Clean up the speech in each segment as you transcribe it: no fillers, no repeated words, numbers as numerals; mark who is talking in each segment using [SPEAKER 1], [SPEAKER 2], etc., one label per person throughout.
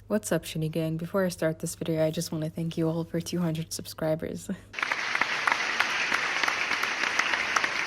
[SPEAKER 1] What's up, Shinny Gang? Before I start this video, I just want to thank you all for 200 subscribers.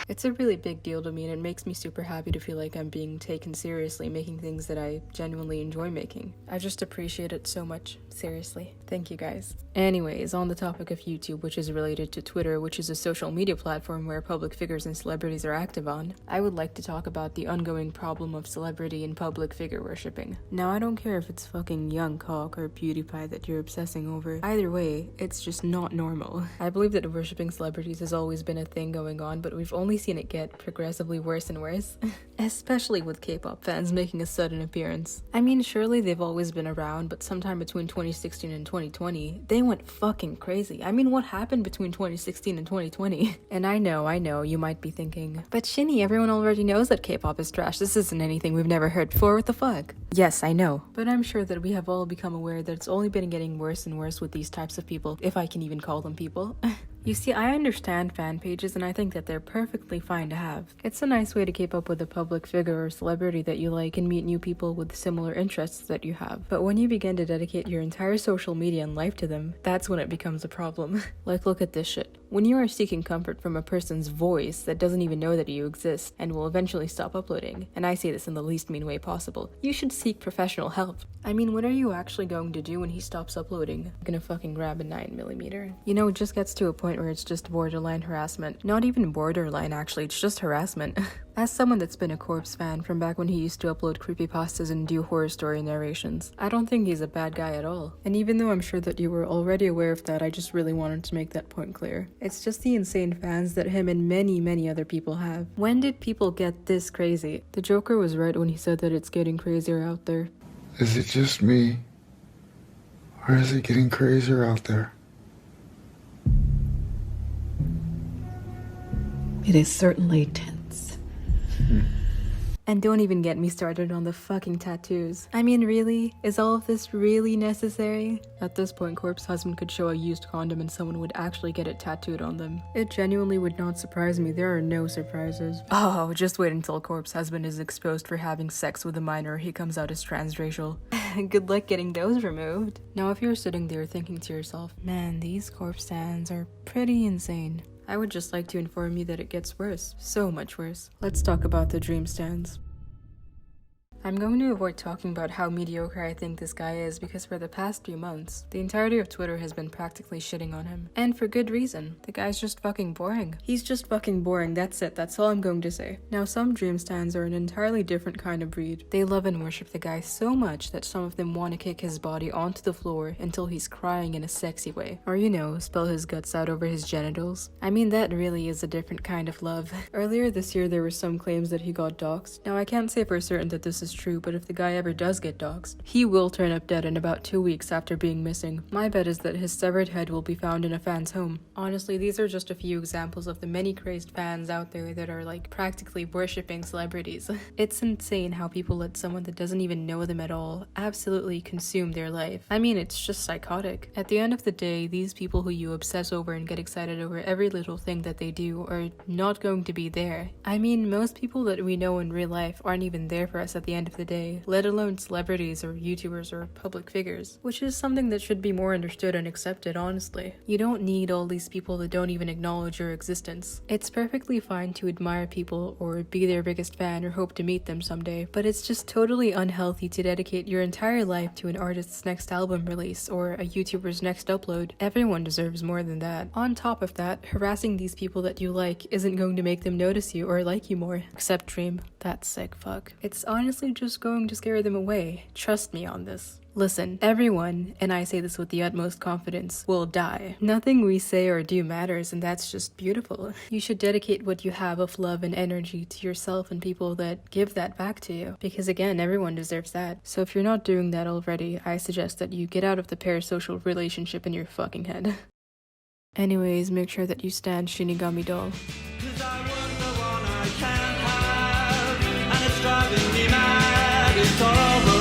[SPEAKER 1] It's a really big deal to me, and it makes me super happy to feel like I'm being taken seriously making things that I genuinely enjoy making. I just appreciate it so much. Seriously. Thank you guys. Anyways, on the topic of YouTube, which is related to Twitter, which is a social media platform where public figures and celebrities are active on, I would like to talk about the ongoing problem of celebrity and public figure worshipping. Now, I don't care if it's fucking Young Cock or PewDiePie that you're obsessing over. Either way, it's just not normal. I believe that worshipping celebrities has always been a thing going on, but we've only seen it get progressively worse and worse. Especially with K-pop fans making a sudden appearance. I mean, surely they've always been around, but sometime between 2016 and 2020, they went fucking crazy. I mean, what happened between 2016 and 2020? And I know, you might be thinking, but Shinny, everyone already knows that K-pop is trash. This isn't anything we've never heard before. What the fuck? Yes, I know. But I'm sure that we have all become aware that it's only been getting worse and worse with these types of people, if I can even call them people. You see, I understand fan pages, and I think that they're perfectly fine to have. It's a nice way to keep up with a public figure or celebrity that you like and meet new people with similar interests that you have. But when you begin to dedicate your entire social media and life to them, that's when it becomes a problem. Like, look at this shit. When you are seeking comfort from a person's voice that doesn't even know that you exist and will eventually stop uploading, and I say this in the least mean way possible, you should seek professional help. I mean, what are you actually going to do when he stops uploading? I'm gonna fucking grab a 9mm. You know, it just gets to a point where it's just borderline harassment. Not even borderline, actually, it's just harassment. As someone that's been a Corpse fan from back when he used to upload creepypastas and do horror story narrations, I don't think he's a bad guy at all. And even though I'm sure that you were already aware of that, I just really wanted to make that point clear. It's just the insane fans that him and many other people have. When did people get this crazy? The Joker was right when he said that it's getting crazier out there.
[SPEAKER 2] Is it just me? Or is it getting crazier out there?
[SPEAKER 1] It is certainly tense. And don't even get me started on the fucking tattoos. I mean, really? Is all of this really necessary? At this point, Corpse husband could show a used condom and someone would actually get it tattooed on them. It genuinely would not surprise me. There are no surprises. Oh, just wait until Corpse husband is exposed for having sex with a minor or he comes out as transracial. Good luck getting those removed. Now, if you're sitting there thinking to yourself, man, these Corpse stands are pretty insane, I would just like to inform you that it gets worse. So much worse. Let's talk about the dream stands. I'm going to avoid talking about how mediocre I think this guy is because for the past few months, the entirety of Twitter has been practically shitting on him. And for good reason. The guy's just fucking boring. He's just fucking boring, that's it, that's all I'm going to say. Now, some dream stands are an entirely different kind of breed. They love and worship the guy so much that some of them want to kick his body onto the floor until he's crying in a sexy way. Or, you know, spill his guts out over his genitals. I mean, that really is a different kind of love. Earlier this year, there were some claims that he got doxxed. Now, I can't say for certain that this is true, but if the guy ever does get doxxed, he will turn up dead in about 2 weeks after being missing. My bet is that his severed head will be found in a fan's home. Honestly, these are just a few examples of the many crazed fans out there that are like practically worshipping celebrities. It's insane how people let someone that doesn't even know them at all absolutely consume their life. I mean, it's just psychotic. At the end of the day, these people who you obsess over and get excited over every little thing that they do are not going to be there. I mean, most people that we know in real life aren't even there for us at the end of the day, let alone celebrities or YouTubers or public figures, which is something that should be more understood and accepted, honestly. You don't need all these people that don't even acknowledge your existence. It's perfectly fine to admire people or be their biggest fan or hope to meet them someday, but it's just totally unhealthy to dedicate your entire life to an artist's next album release or a YouTuber's next upload. Everyone deserves more than that. On top of that, harassing these people that you like isn't going to make them notice you or like you more. Except Dream. That sick fuck. It's honestly just going to scare them away. Trust me on this. Listen, everyone, and I say this with the utmost confidence, will die. Nothing we say or do matters, and that's just beautiful. You should dedicate what you have of love and energy to yourself and people that give that back to you. Because again, everyone deserves that. So if you're not doing that already, I suggest that you get out of the parasocial relationship in your fucking head. Anyways, make sure that you stand Shinigami doll.
[SPEAKER 3] Driving me mad, it's horrible.